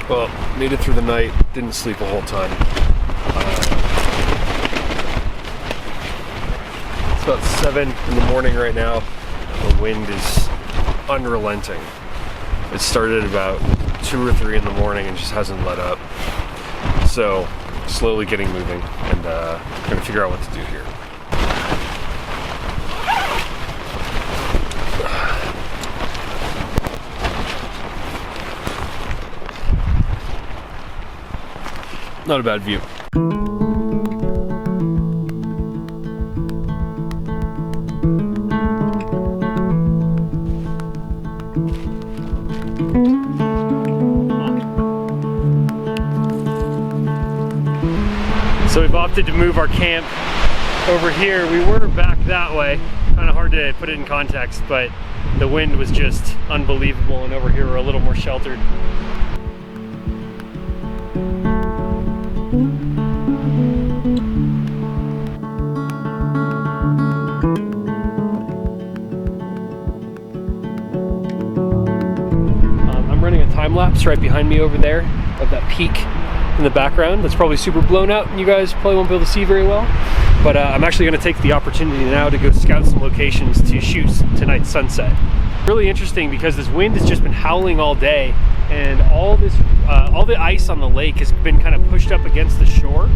Well, made it through the night, didn't sleep a whole ton. It's about 7 in the morning right now. The wind is unrelenting. It started about 2 or 3 in the morning and just hasn't let up. So, slowly getting moving and trying to figure out what to do here. Not a bad view. So we've opted to move our camp over here. We were back that way. Kind of hard to put it in context, but the wind was just unbelievable, and over here we're a little more sheltered. I'm running a time lapse right behind me over there of that peak in the background. That's probably super blown out and you guys probably won't be able to see very well, but I'm actually going to take the opportunity now to go scout some locations to shoot tonight's sunset. Really interesting because this wind has just been howling all day, and all the ice on the lake has been kind of pushed up against the shore,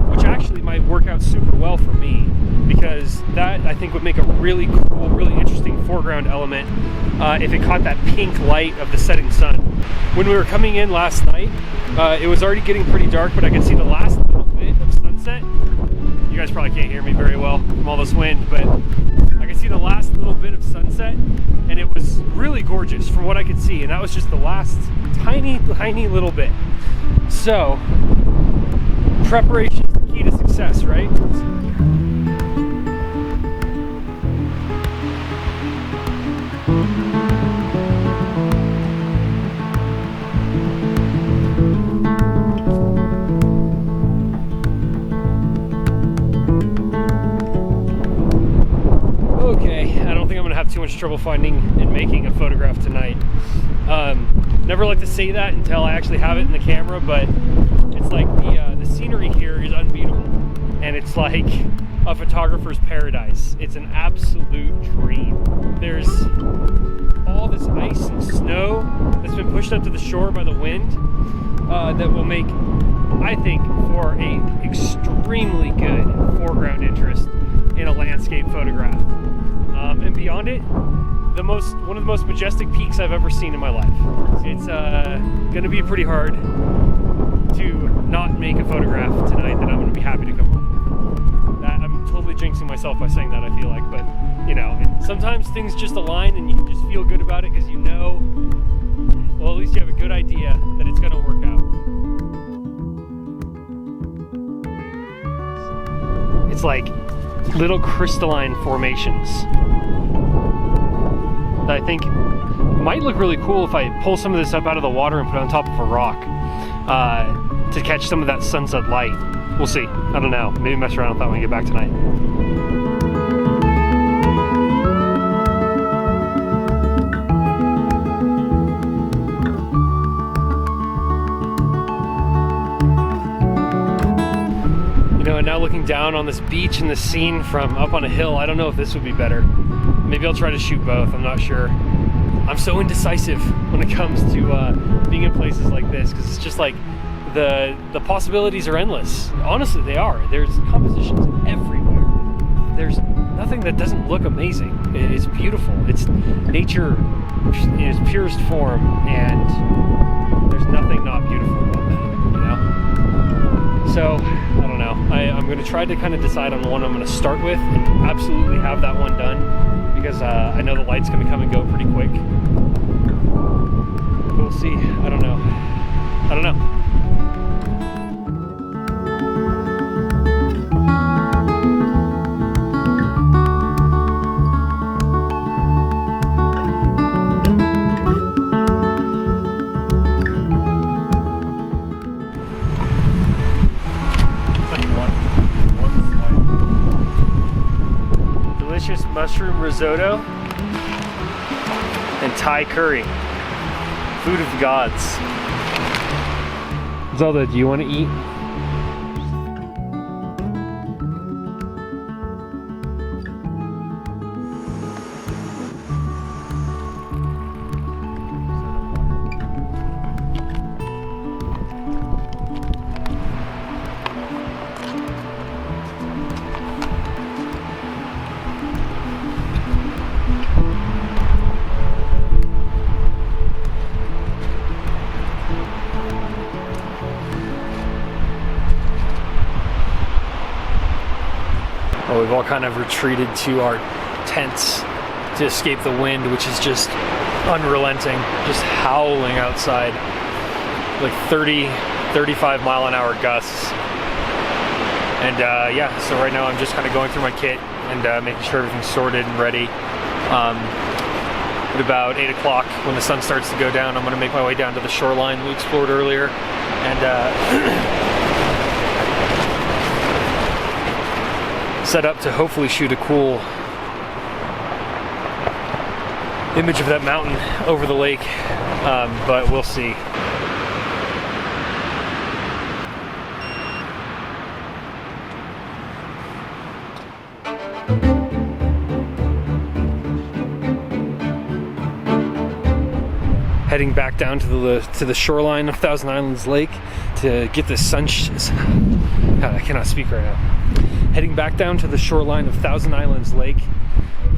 which actually might work out super well for me, because that I think would make a really cool, really interesting foreground element if it caught that pink light of the setting sun. When we were coming in last night, it was already getting pretty dark, but I could see the last little bit of sunset. You guys probably can't hear me very well from all this wind, but I could see the last little bit of sunset, and it was really gorgeous from what I could see, and that was just the last tiny little bit. So, preparation is the key to success, right? Too much trouble finding and making a photograph tonight. Never like to say that until I actually have it in the camera, but it's like the scenery here is unbeatable, and it's like a photographer's paradise. It's an absolute dream. There's all this ice and snow that's been pushed up to the shore by the wind that will make, I think, for a extremely good foreground interest in a landscape photograph. And beyond it, one of the most majestic peaks I've ever seen in my life. It's gonna be pretty hard to not make a photograph tonight that I'm gonna be happy to come home with. I'm totally jinxing myself by saying that, I feel like, but you know, sometimes things just align and you can just feel good about it because you know, well, at least you have a good idea that it's gonna work out. It's like little crystalline formations that I think might look really cool if I pull some of this up out of the water and put it on top of a rock to catch some of that sunset light. We'll see. I don't know. Maybe mess around with that when we get back tonight. You know, and now looking down on this beach and the scene from up on a hill, I don't know if this would be better. Maybe I'll try to shoot both, I'm not sure. I'm so indecisive when it comes to being in places like this, because it's just like the possibilities are endless. Honestly, they are. There's compositions everywhere. There's nothing that doesn't look amazing. It's beautiful. It's nature in its purest form, and there's nothing not beautiful about that, you know? So, I don't know. I'm going to try to kind of decide on one I'm going to start with and absolutely have that one done, because I know the light's going to come and go pretty quick. But we'll see. I don't know. I don't know. Delicious mushroom risotto and Thai curry. Food of the gods. Zelda, do you want to eat? Well, we've all kind of retreated to our tents to escape the wind, which is just unrelenting, just howling outside, like 30, 35 mile an hour gusts. And yeah, so right now I'm just kind of going through my kit and making sure everything's sorted and ready. At about 8 o'clock, when the sun starts to go down, I'm going to make my way down to the shoreline we explored earlier, and set up to hopefully shoot a cool image of that mountain over the lake, but we'll see. Heading back down to the shoreline of Thousand Islands Lake to get this God, I cannot speak right now. Heading back down to the shoreline of Thousand Islands Lake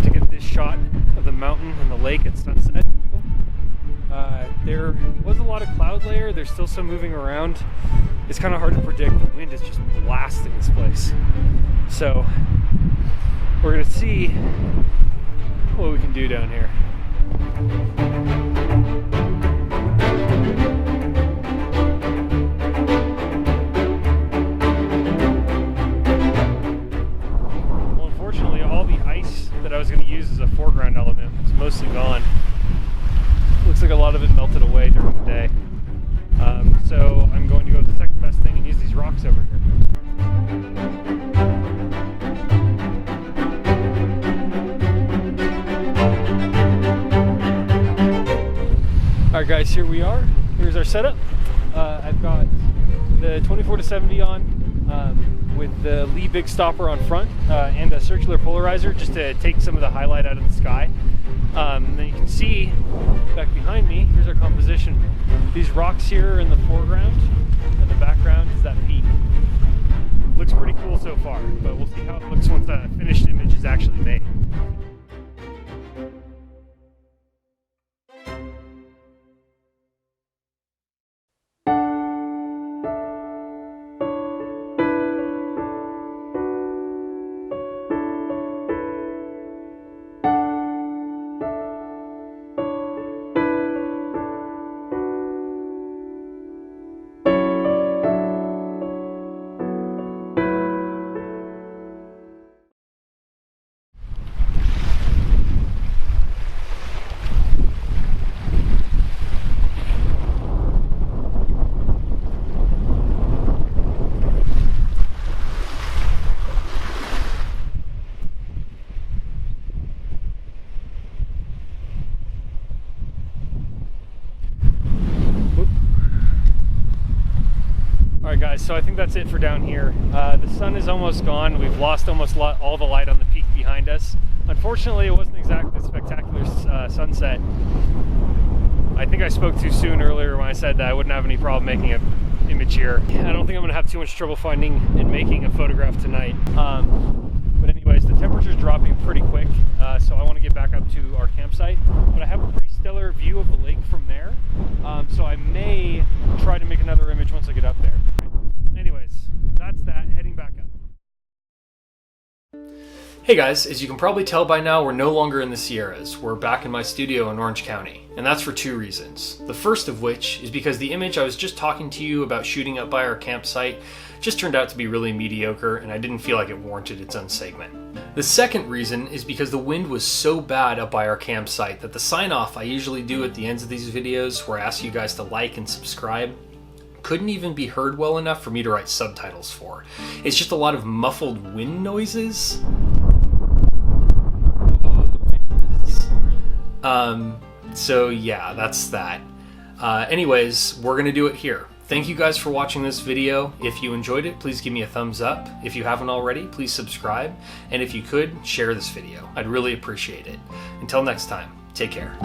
to get this shot of the mountain and the lake at sunset. There was a lot of cloud layer. There's still some moving around. It's kind of hard to predict. The wind is just blasting this place. So we're gonna see what we can do down here. I was going to use as a foreground element. It's mostly gone. Looks like a lot of it melted away during the day. So I'm going to go with the second best thing and use these rocks over here. Alright guys, here we are. Here's our setup. I've got the 24-70 on. With the Lee Big Stopper on front and a circular polarizer just to take some of the highlight out of the sky. And then you can see back behind me, here's our composition. These rocks here are in the foreground and the background is that peak. Looks pretty cool so far, but we'll see how it looks once the finished image is actually made. Alright guys, so I think that's it for down here. The sun is almost gone. We've lost almost all the light on the peak behind us. Unfortunately, it wasn't exactly a spectacular sunset. I think I spoke too soon earlier when I said that I wouldn't have any problem making an image here. I don't think I'm going to have too much trouble finding and making a photograph tonight. But anyways, the temperature's dropping pretty quick, so I want to get back up to our campsite. But I have a pretty stellar view of the lake from there, so I may try to make another image once I get up there. Anyways, that's that, heading back up. Hey guys, as you can probably tell by now, we're no longer in the Sierras. We're back in my studio in Orange County, and that's for two reasons. The first of which is because the image I was just talking to you about shooting up by our campsite just turned out to be really mediocre, and I didn't feel like it warranted its own segment. The second reason is because the wind was so bad up by our campsite that the sign-off I usually do at the ends of these videos, where I ask you guys to like and subscribe, couldn't even be heard well enough for me to write subtitles for. It's just a lot of muffled wind noises. So yeah, that's that. Anyways, we're gonna do it here. Thank you guys for watching this video. If you enjoyed it, please give me a thumbs up. If you haven't already, please subscribe. And if you could, share this video. I'd really appreciate it. Until next time, take care.